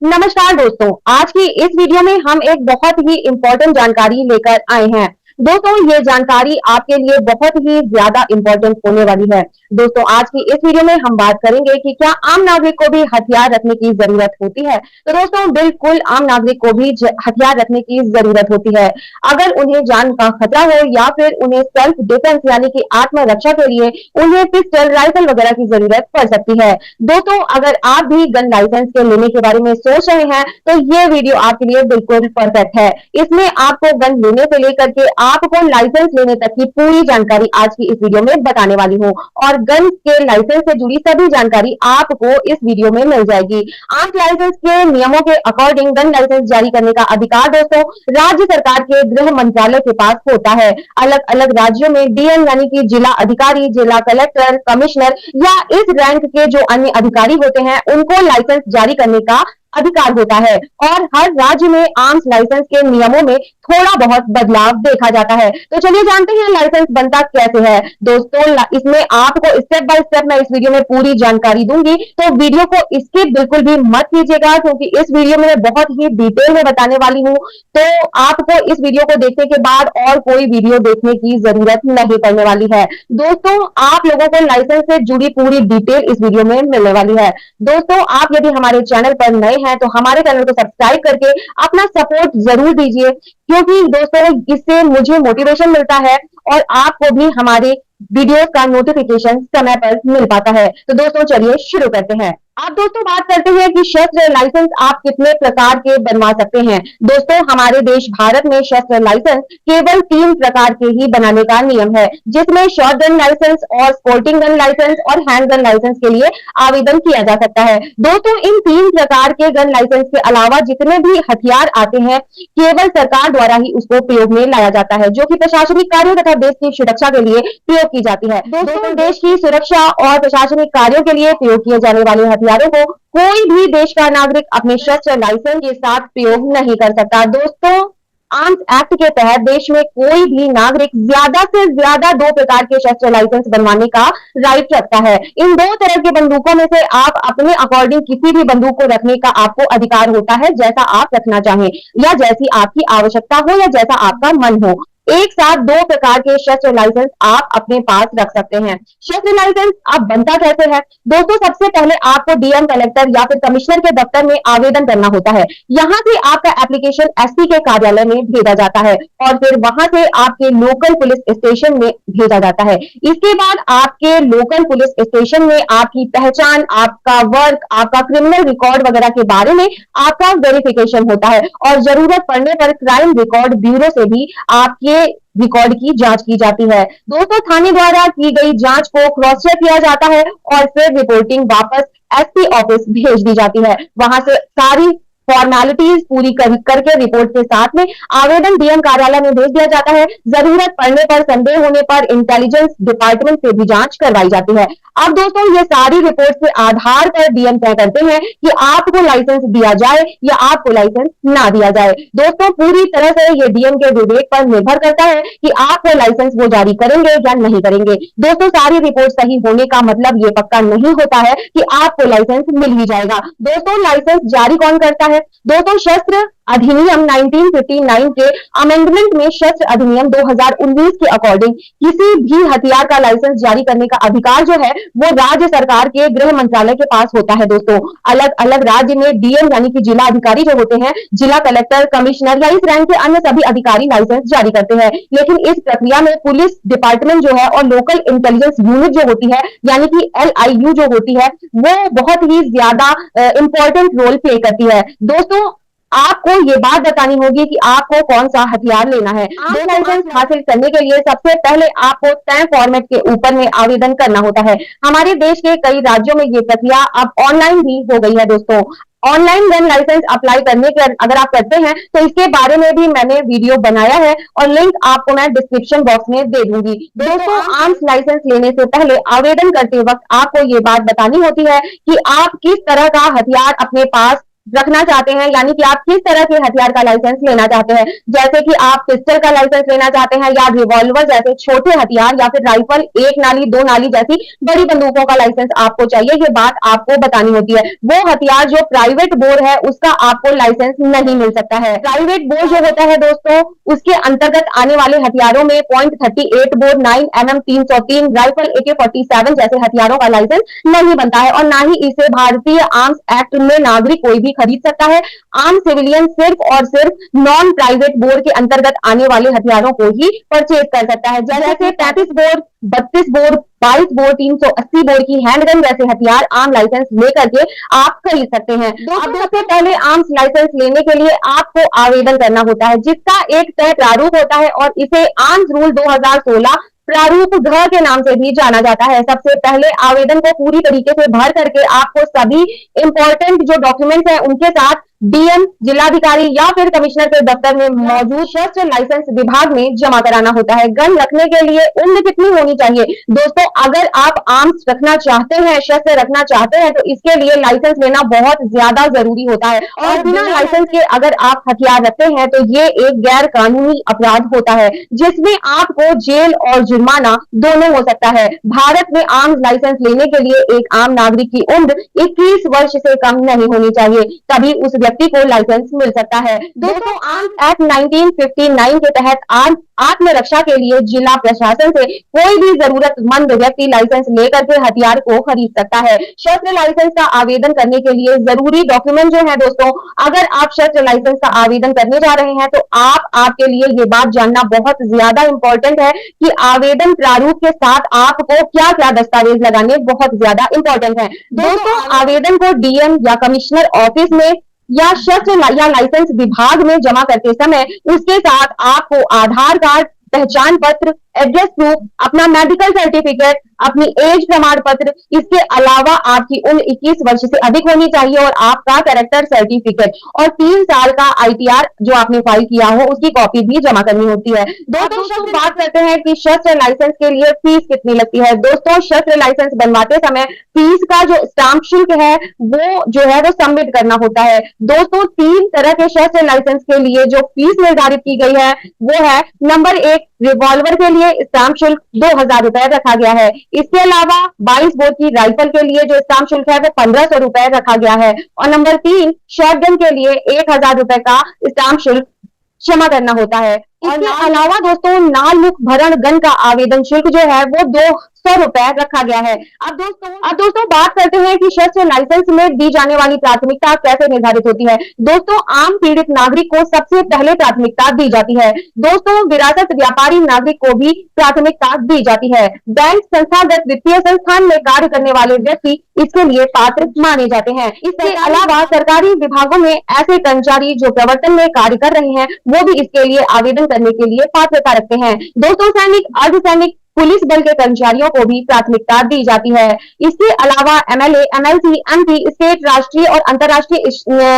नमस्कार दोस्तों, आज की इस वीडियो में हम एक बहुत ही इम्पोर्टेंट जानकारी लेकर आए हैं। दोस्तों, ये जानकारी आपके लिए बहुत ही ज्यादा इम्पोर्टेंट होने वाली है। दोस्तों, आज की इस वीडियो में हम बात करेंगे कि क्या आम नागरिक को भी हथियार रखने की जरूरत होती है। तो दोस्तों, बिल्कुल आम नागरिक को भी हथियार रखने की जरूरत होती है। अगर उन्हें जान का खतरा हो या फिर उन्हें सेल्फ डिफेंस यानी कि आत्मरक्षा के लिए उन्हें पिस्टल, राइफल वगैरह की जरूरत पड़ सकती है। दोस्तों, अगर आप भी गन लाइसेंस के लेने के बारे में सोच रहे हैं तो ये वीडियो आपके लिए बिल्कुल परफेक्ट है। इसमें आपको गन लेने से लेकर के आपको लाइसेंस लेने तक की पूरी जानकारी आज की इस वीडियो में बताने वाली हूँ और गन के लाइसेंस से जुड़ी सभी जानकारी आपको इस वीडियो में मिल जाएगी। आर्म्स लाइसेंस के नियमों के अकॉर्डिंग गन लाइसेंस जारी करने का अधिकार दोस्तों राज्य सरकार के गृह मंत्रालय के पास होता है। अलग अलग राज्यों में डीएम यानी कि जिला अधिकारी, जिला कलेक्टर, कमिश्नर या इस रैंक के जो अन्य अधिकारी होते हैं उनको लाइसेंस जारी करने का अधिकार होता है और हर राज्य में आर्म्स लाइसेंस के नियमों में थोड़ा बहुत बदलाव देखा जाता है। तो चलिए जानते हैं लाइसेंस बनता कैसे है। दोस्तों, इसमें आपको स्टेप बाय स्टेप मैं इस वीडियो में पूरी जानकारी दूंगी, तो वीडियो को स्किप बिल्कुल भी मत कीजिएगा क्योंकि इस वीडियो में मैं बहुत ही डिटेल में बताने वाली हूँ। तो आपको इस वीडियो को देखने के बाद और कोई वीडियो देखने की जरूरत नहीं पड़ने वाली है। दोस्तों, आप लोगों को लाइसेंस से जुड़ी पूरी डिटेल इस वीडियो में मिलने वाली है। दोस्तों, आप यदि हमारे चैनल पर नए हैं तो हमारे चैनल को सब्सक्राइब करके अपना सपोर्ट जरूर दीजिए क्योंकि दोस्तों इससे मुझे मोटिवेशन मिलता है और आपको भी हमारे वीडियो का नोटिफिकेशन समय पर मिल पाता है। तो दोस्तों चलिए शुरू करते हैं। अब दोस्तों बात करते हैं कि शस्त्र लाइसेंस आप कितने प्रकार के बनवा सकते हैं। दोस्तों, हमारे देश भारत में शस्त्र लाइसेंस केवल 3 प्रकार के ही बनाने का नियम है, जिसमें शॉर्ट गन लाइसेंस और स्पोर्टिंग गन लाइसेंस और हैंड गन लाइसेंस के लिए आवेदन किया जा सकता है। दोस्तों, इन 3 प्रकार के गन लाइसेंस के अलावा जितने भी हथियार आते हैं केवल सरकार द्वारा ही उसको प्रयोग में लाया जाता है, जो कि प्रशासनिक कार्यों तथा देश की सुरक्षा के लिए प्रयोग की जाती है। दोस्तों, देश की सुरक्षा और प्रशासनिक कार्यों के लिए प्रयोग किए जाने वाले हथियारों को कोई भी देश का नागरिक अपने शस्त्र लाइसेंस के साथ प्रयोग नहीं कर सकता। दोस्तों, आर्म्स एक्ट के तहत देश में कोई भी नागरिक ज्यादा से ज्यादा 2 प्रकार के शस्त्र लाइसेंस बनवाने का राइट रखता है। इन 2 तरह की बंदूकों में से आप अपने अकॉर्डिंग किसी भी बंदूक को रखने का आपको अधिकार होता है, जैसा आप रखना चाहें या जैसी आपकी आवश्यकता हो या जैसा आपका मन हो। एक साथ 2 प्रकार के शस्त्र लाइसेंस आप अपने पास रख सकते हैं। शस्त्र लाइसेंस अब बनता कैसे है? दोस्तों, सबसे पहले आपको डीएम, कलेक्टर या फिर कमिश्नर के दफ्तर में आवेदन करना होता है। यहाँ से आपका एप्लीकेशन एसपी के कार्यालय में भेजा जाता है और फिर वहां से आपके लोकल पुलिस स्टेशन में भेजा जाता है। इसके बाद आपके लोकल पुलिस स्टेशन में आपकी पहचान, आपका वर्क, आपका क्रिमिनल रिकॉर्ड वगैरह के बारे में आपका वेरिफिकेशन होता है और जरूरत पड़ने पर क्राइम रिकॉर्ड ब्यूरो से भी आपके रिकॉर्ड की जांच की जाती है। दोस्तों, थाने द्वारा की गई जांच को क्रॉस चेक किया जाता है और फिर रिपोर्टिंग वापस एसपी ऑफिस भेज दी जाती है। वहां से सारी फॉर्मेलिटीज पूरी करके रिपोर्ट के साथ में आवेदन डीएम कार्यालय में भेज दिया जाता है। जरूरत पड़ने पर, संदेह होने पर इंटेलिजेंस डिपार्टमेंट से भी जांच करवाई जाती है। अब दोस्तों, ये सारी रिपोर्ट के आधार पर डीएम तय करते हैं कि आपको लाइसेंस दिया जाए या आपको लाइसेंस ना दिया जाए। दोस्तों, पूरी तरह से ये डीएम के विवेक पर निर्भर करता है कि आपको लाइसेंस वो जारी करेंगे या नहीं करेंगे। दोस्तों, सारी रिपोर्ट सही होने का मतलब ये पक्का नहीं होता है कि आपको लाइसेंस मिल ही जाएगा। दोस्तों, लाइसेंस जारी कौन करता है? दोस्तों, शस्त्र अधिनियम 1959 के अमेंडमेंट में शस्त्र अधिनियम 2019 के अकॉर्डिंग किसी भी हथियार का लाइसेंस जारी करने का अधिकार जो है वो राज्य सरकार के गृह मंत्रालय के पास होता है। दोस्तों, अलग अलग राज्य में डीएम यानी कि जिला अधिकारी जो होते हैं, जिला कलेक्टर, कमिश्नर या इस रैंक के अन्य सभी अधिकारी लाइसेंस जारी करते हैं, लेकिन इस प्रक्रिया में पुलिस डिपार्टमेंट जो है और लोकल इंटेलिजेंस यूनिट जो होती है यानी कि LIU जो होती है वो बहुत ही ज्यादा इंपॉर्टेंट रोल प्ले करती है। दोस्तों, आपको ये बात बतानी होगी कि आपको कौन सा हथियार लेना है। दो लाइसेंस हासिल करने के लिए सबसे पहले आपको तय फॉर्मेट के ऊपर में आवेदन करना होता है। हमारे देश के कई राज्यों में ये प्रक्रिया अब ऑनलाइन भी हो गई है। दोस्तों, ऑनलाइन गन लाइसेंस अप्लाई करने के अगर आप करते हैं तो इसके बारे में भी मैंने वीडियो बनाया है और लिंक आपको मैं डिस्क्रिप्शन बॉक्स में दे दूंगी। दोस्तों, आर्म्स लाइसेंस लेने से पहले आवेदन करते वक्त आपको ये बात बतानी होती है कि आप किस तरह का हथियार अपने पास रखना चाहते हैं, यानी कि आप किस तरह के हथियार का लाइसेंस लेना चाहते हैं, जैसे कि आप पिस्टल का लाइसेंस लेना चाहते हैं या रिवॉल्वर जैसे छोटे हथियार या फिर राइफल, एक नाली दो नाली जैसी बड़ी बंदूकों का लाइसेंस आपको चाहिए, ये बात आपको बतानी होती है। वो हथियार जो प्राइवेट बोर है उसका आपको लाइसेंस नहीं मिल सकता है। प्राइवेट बोर जो होता है दोस्तों, उसके अंतर्गत आने वाले हथियारों में .38 बोर, 9mm 303 राइफल, AK-47 जैसे हथियारों का लाइसेंस नहीं बनता है और ना ही इसे भारतीय आर्म्स एक्ट में नागरिक कोई भी खरीद सकता है। आम सिविलियन सिर्फ और सिर्फ नॉन प्राइवेट बोर के अंतर्गत आने वाले हथियारों को ही परचेज कर सकता है, जैसे 33 बोर, 32 बोर, 22 बोर, 380 बोर की हैंडगन जैसे हथियार आम लाइसेंस लेकर के आप खरीद सकते हैं। अब सबसे पहले आर्म्स लाइसेंस लेने के लिए आपको आवेदन करना होता है, जिसका एक तय प्रारूप होता है और इसे आर्म्स रूल 2016 प्रारूप घ के नाम से भी जाना जाता है। सबसे पहले आवेदन को पूरी तरीके से भर करके आपको सभी इंपॉर्टेंट जो डॉक्यूमेंट्स हैं उनके साथ डीएम, जिलाधिकारी या फिर कमिश्नर के दफ्तर में मौजूद शस्त्र लाइसेंस विभाग में जमा कराना होता है। गन रखने के लिए उम्र कितनी होनी चाहिए? दोस्तों, अगर आप आर्म्स रखना चाहते हैं, शस्त्र रखना चाहते हैं, तो इसके लिए लाइसेंस लेना बहुत ज्यादा जरूरी होता है और बिना लाइसेंस के अगर आप हथियार रखते हैं तो ये एक गैर कानूनी अपराध होता है, जिसमें आपको जेल और जुर्माना दोनों हो सकता है। भारत में आर्म्स लाइसेंस लेने के लिए एक आम नागरिक की उम्र 21 वर्ष से कम नहीं होनी चाहिए, तभी उस व्यक्ति को लाइसेंस मिल सकता है। दोस्तों, आर्म्स एक्ट 1959 के तहत आत्मरक्षा के लिए जिला प्रशासन से कोई भी जरूरतमंद व्यक्ति लाइसेंस लेकर के हथियार को खरीद सकता है। शस्त्र लाइसेंस का आवेदन करने के लिए जरूरी डॉक्यूमेंट जो है दोस्तों, अगर आप शस्त्र लाइसेंस का आवेदन करने जा रहे हैं तो आपके लिए ये बात जानना बहुत ज्यादा इंपॉर्टेंट है कि आवेदन प्रारूप के साथ आपको क्या क्या दस्तावेज लगाने बहुत ज्यादा इंपॉर्टेंट है। दोस्तों, आवेदन को डीएम या कमिश्नर ऑफिस में या शस्त्र या लाइसेंस विभाग में जमा करते समय उसके साथ आपको आधार कार्ड, पहचान पत्र, एड्रेस प्रूफ, अपना मेडिकल सर्टिफिकेट, अपनी एज प्रमाण पत्र, इसके अलावा आपकी उम्र 21 वर्ष से अधिक होनी चाहिए और आपका कैरेक्टर सर्टिफिकेट और 3 साल का आईटीआर जो आपने फाइल किया हो उसकी कॉपी भी जमा करनी होती है। दोस्तों, बात करते हैं कि शस्त्र लाइसेंस के लिए फीस कितनी लगती है। दोस्तों, शस्त्र लाइसेंस बनवाते समय फीस का जो स्टाम्प शुल्क है वो सबमिट करना होता है। दोस्तों, 3 तरह के शस्त्र लाइसेंस के लिए जो फीस निर्धारित की गई है वो है, नंबर 1, रिवॉल्वर के लिए स्टाम्प शुल्क 2000 रुपए रखा गया है। इसके अलावा 22 बोर की राइफल के लिए जो स्टाम्प शुल्क है वो 1500 रुपए रखा गया है और नंबर 3, शॉटगन के लिए 1000 रुपए का स्टाम्प शुल्क जमा करना होता है। इसके अलावा दोस्तों, नाल मुख भरण गन का आवेदन शुल्क जो है वो 200 रुपए रखा गया है। अब दोस्तों बात करते हैं कि शस्त्र लाइसेंस में दी जाने वाली प्राथमिकता कैसे निर्धारित होती है। दोस्तों, आम पीड़ित नागरिक को सबसे पहले प्राथमिकता दी जाती है। दोस्तों, विरासत व्यापारी नागरिक को भी प्राथमिकता दी जाती है। बैंक, संस्थागत वित्तीय संस्थान में कार्य करने वाले व्यक्ति इसके लिए पात्र माने जाते हैं। इसके अलावा सरकारी विभागों में ऐसे कर्मचारी जो प्रवर्तन में कार्य कर रहे हैं वो भी इसके लिए आवेदन करने के लिए पात्रता रखते हैं। दोस्तों, सैनिक, अर्धसैनिक, पुलिस बल के कर्मचारियों को भी प्राथमिकता दी जाती है। इसके अलावा एमएलए, एमएलसी, एमपी, स्टेट, राष्ट्रीय और अंतर्राष्ट्रीय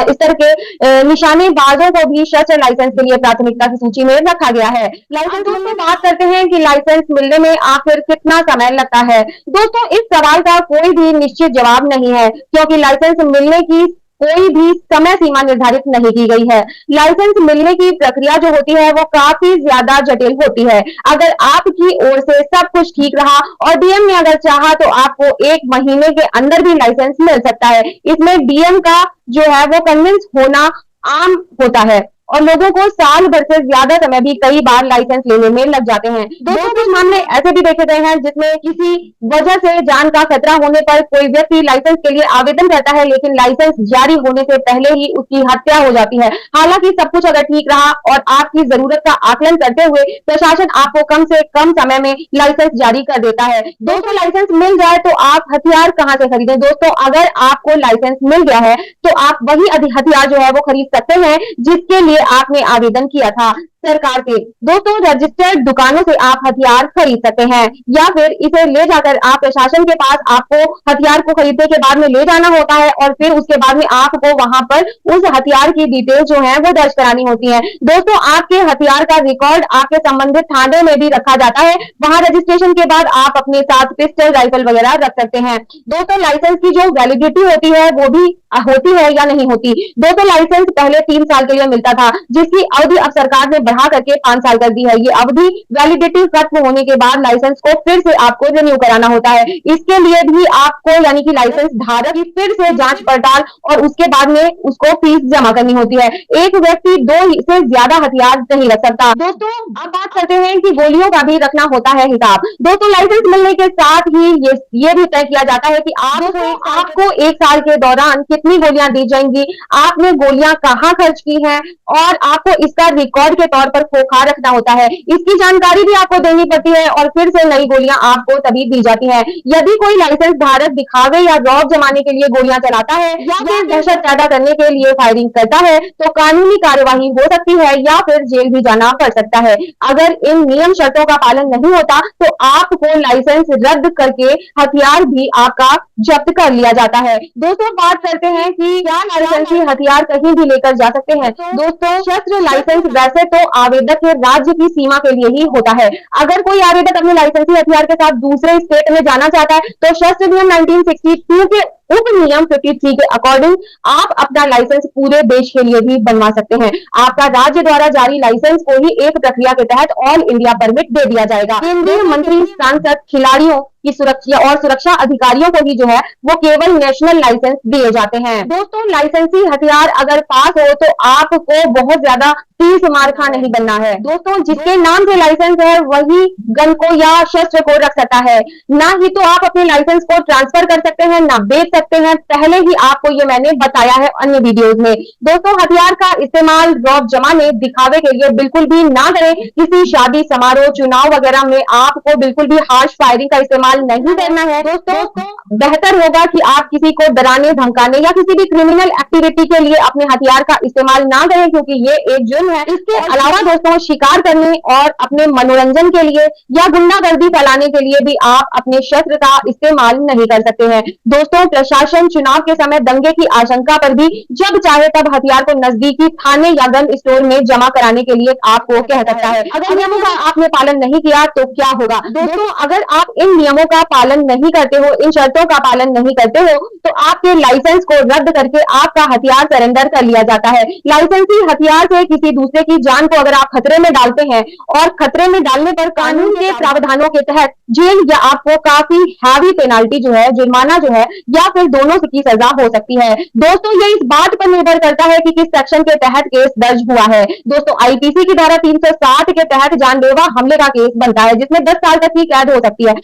स्तर के निशानेबाजों को भी शस्त्र लाइसेंस के लिए प्राथमिकता की सूची में रखा गया है। लाइसेंस दोस्तों बात करते हैं कि लाइसेंस मिलने में आखिर कितना समय लगता है। दोस्तों, इस सवाल का कोई भी निश्चित जवाब नहीं है, क्योंकि लाइसेंस मिलने की कोई भी समय सीमा निर्धारित नहीं की गई है। लाइसेंस मिलने की प्रक्रिया जो होती है वो काफी ज्यादा जटिल होती है। अगर आपकी ओर से सब कुछ ठीक रहा और डीएम ने अगर चाहा तो आपको 1 महीने के अंदर भी लाइसेंस मिल सकता है। इसमें डीएम का जो है वो कन्विंस होना आम होता है और लोगों को साल भर से ज्यादा समय भी कई बार लाइसेंस लेने में लग जाते हैं। दोस्तों, कुछ मामले ऐसे भी देखे गए हैं जिसमें किसी वजह से जान का खतरा होने पर कोई व्यक्ति लाइसेंस के लिए आवेदन करता है, लेकिन लाइसेंस जारी होने से पहले ही उसकी हत्या हो जाती है। हालांकि सब कुछ अगर ठीक रहा और आपकी जरूरत का आकलन करते हुए प्रशासन आपको कम से कम समय में लाइसेंस जारी कर देता है। दोस्तों, लाइसेंस मिल जाए तो आप हथियार कहाँ से खरीदें? दोस्तों, अगर आपको लाइसेंस मिल गया है तो आप वही हथियार जो है वो खरीद सकते हैं जिसके लिए आपने आवेदन किया था। सरकार से। दोस्तों, रजिस्टर्ड दुकानों से आप हथियार खरीद सकते हैं या फिर इसे ले जाकर आप प्रशासन के पास आपको हथियार को खरीदने के बाद में ले जाना होता है और फिर उसके बाद में आपको वहां पर उस हथियार की डिटेल जो है वो दर्ज करानी होती है। दोस्तों, आपके हथियार का रिकॉर्ड आपके संबंधित थाने में भी रखा जाता है। वहां रजिस्ट्रेशन के बाद आप अपने साथ पिस्टल, राइफल वगैरह रख सकते हैं। दोस्तों, लाइसेंस की जो वैलिडिटी होती है वो भी होती है या नहीं होती। दोस्तों, लाइसेंस पहले 3 साल के लिए मिलता था, जिसकी अवधि अब सरकार ने बढ़ा करके 5 साल कर दी है। ये अवधि वैलिडिटी खत्म होने के बाद लाइसेंस को फिर से आपको रिन्यू कराना होता है। इसके लिए भी आपको यानी कि लाइसेंस धारक की फिर से जांच पड़ताल और उसके बाद में उसको फीस जमा करनी होती है। एक व्यक्ति 2 से ज्यादा हथियार नहीं रख सकता। दोस्तों, अब बात करते हैं कि गोलियों का भी रखना होता है हिसाब। दोस्तों, लाइसेंस मिलने के साथ ही ये भी तय किया जाता है कि आपको 1 साल के दौरान कितनी गोलियां दी जाएंगी, आपने गोलियां कहाँ खर्च की हैं और आपको इसका रिकॉर्ड के तौर पर खोखा रखना होता है। इसकी जानकारी भी आपको देनी पड़ती है और फिर से नई गोलियां आपको तभी दी जाती हैं। यदि कोई लाइसेंस धारक दिखावे या रौब जमाने के लिए गोलियां चलाता है या फिर दहशत पैदा करने के लिए फायरिंग करता है तो कानूनी कार्यवाही हो सकती है या फिर जेल भी जाना पड़ सकता है। अगर इन नियम शर्तों का पालन नहीं होता तो आपको लाइसेंस रद्द करके हथियार भी आपका जब्त कर लिया जाता है। दोस्तों, बात करते हैं कि क्या लाइसेंसी हथियार कहीं भी लेकर जा सकते हैं। दोस्तों, शस्त्र लाइसेंस वैसे तो आवेदक के राज्य की सीमा के लिए ही होता है। अगर कोई आवेदक अपने लाइसेंसी हथियार के साथ दूसरे स्टेट में जाना चाहता है तो शस्त्र नियम 1962 के उप नियम 53 के अकॉर्डिंग आप अपना लाइसेंस पूरे देश के लिए भी बनवा सकते हैं। आपका राज्य द्वारा जारी लाइसेंस को ही एक प्रक्रिया के तहत ऑल इंडिया परमिट दे दिया जाएगा। केंद्रीय मंत्री, सांसद, खिलाड़ियों की सुरक्षा और सुरक्षा अधिकारियों को ही जो है वो केवल नेशनल लाइसेंस दिए जाते हैं। दोस्तों, लाइसेंसी हथियार अगर पास हो तो आपको बहुत ज्यादा 30 मार खा नहीं बनना है। दोस्तों, जिसके नाम से लाइसेंस है वही गन को या शस्त्र को रख सकता है। ना ही तो आप अपने लाइसेंस को ट्रांसफर कर सकते हैं, ना बेच सकते हैं। पहले ही आपको ये मैंने बताया है अन्य वीडियोस में। दोस्तों, हथियार का इस्तेमाल रौब जमाने, दिखावे के लिए बिल्कुल भी ना करें। किसी शादी समारोह, चुनाव वगैरह में आपको बिल्कुल भी हार्श फायरिंग का इस्तेमाल नहीं करना है। दोस्तों, बेहतर होगा कि आप किसी को डराने, धमकाने या किसी भी क्रिमिनल एक्टिविटी के लिए अपने हथियार का इस्तेमाल ना करें, क्योंकि ये एक जुर्म है। इसके अलावा दोस्तों, शिकार करने और अपने मनोरंजन के लिए या गुंडागर्दी फैलाने के लिए भी आप अपने शस्त्र का इस्तेमाल नहीं कर सकते हैं। दोस्तों, प्रशासन चुनाव के समय दंगे की आशंका पर भी जब चाहे तब हथियार को नजदीकी थाने या गन स्टोर में जमा कराने के लिए आपको कह सकता है। अगर नियमों का आपने पालन नहीं किया तो क्या होगा। दोस्तों, अगर आप इन नियमों का पालन नहीं करते हो, इन शर्तों का पालन नहीं करते हो तो आपके लाइसेंस को रद्द करके आपका हथियार सरेंडर कर लिया जाता है। लाइसेंसी हथियार से किसी दूसरे की जान को अगर आप खतरे में डालते हैं और खतरे में डालने पर कानून के प्रावधानों के तहत जेल या आपको काफी हैवी पेनाल्टी जो है, जुर्माना जो है, या फिर दोनों की सजा हो सकती है। दोस्तों, ये इस बात पर निर्भर करता है कि किस सेक्शन के तहत केस दर्ज हुआ है। दोस्तों, आईपीसी की धारा 360 के तहत जानलेवा हमले का केस बनता है, जिसमें 10 साल तक की कैद हो सकती है।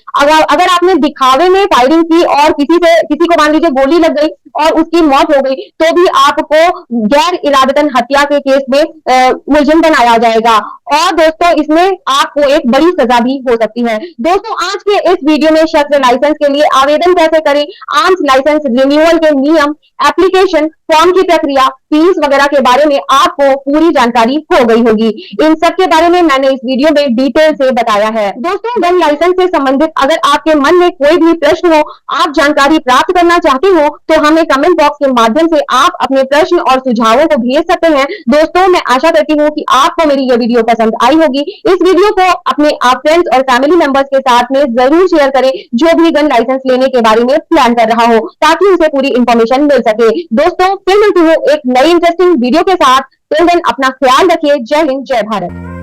अगर आपने दिखावे में फायरिंग की और किसी को मान लीजिए गोली लग गई और उसकी मौत हो गई तो भी आपको गैर इरादतन हत्या के केस में मुलजिम बनाया जाएगा और दोस्तों इसमें आपको एक बड़ी सजा भी हो सकती है। दोस्तों, आज के इस वीडियो में शस्त्र लाइसेंस के लिए आवेदन कैसे करें, आर्म्स लाइसेंस रिन्यूअल के नियम, एप्लीकेशन फॉर्म की प्रक्रिया, फीस वगैरह के बारे में आपको पूरी जानकारी हो गई होगी। इन सब के बारे में मैंने इस वीडियो में डिटेल से बताया है। दोस्तों, गन लाइसेंस से संबंधित अगर आपके मन में कोई भी प्रश्न हो, आप जानकारी प्राप्त करना चाहते हो तो हमें कमेंट बॉक्स के माध्यम से आप अपने प्रश्न और सुझावों को भेज सकते हैं। दोस्तों, मैं आशा करती हूँ कि आपको मेरी यह वीडियो पसंद आई होगी। इस वीडियो को अपने आप फ्रेंड्स और फैमिली मेंबर्स के साथ में जरूर शेयर करें जो भी गन लाइसेंस लेने के बारे में प्लान कर रहा हो, ताकि उसे पूरी इंफॉर्मेशन मिल सके। दोस्तों, फिर मिलती हूँ एक नई इंटरेस्टिंग वीडियो के साथ। टिल देन अपना ख्याल रखिए। जय हिंद, जय भारत।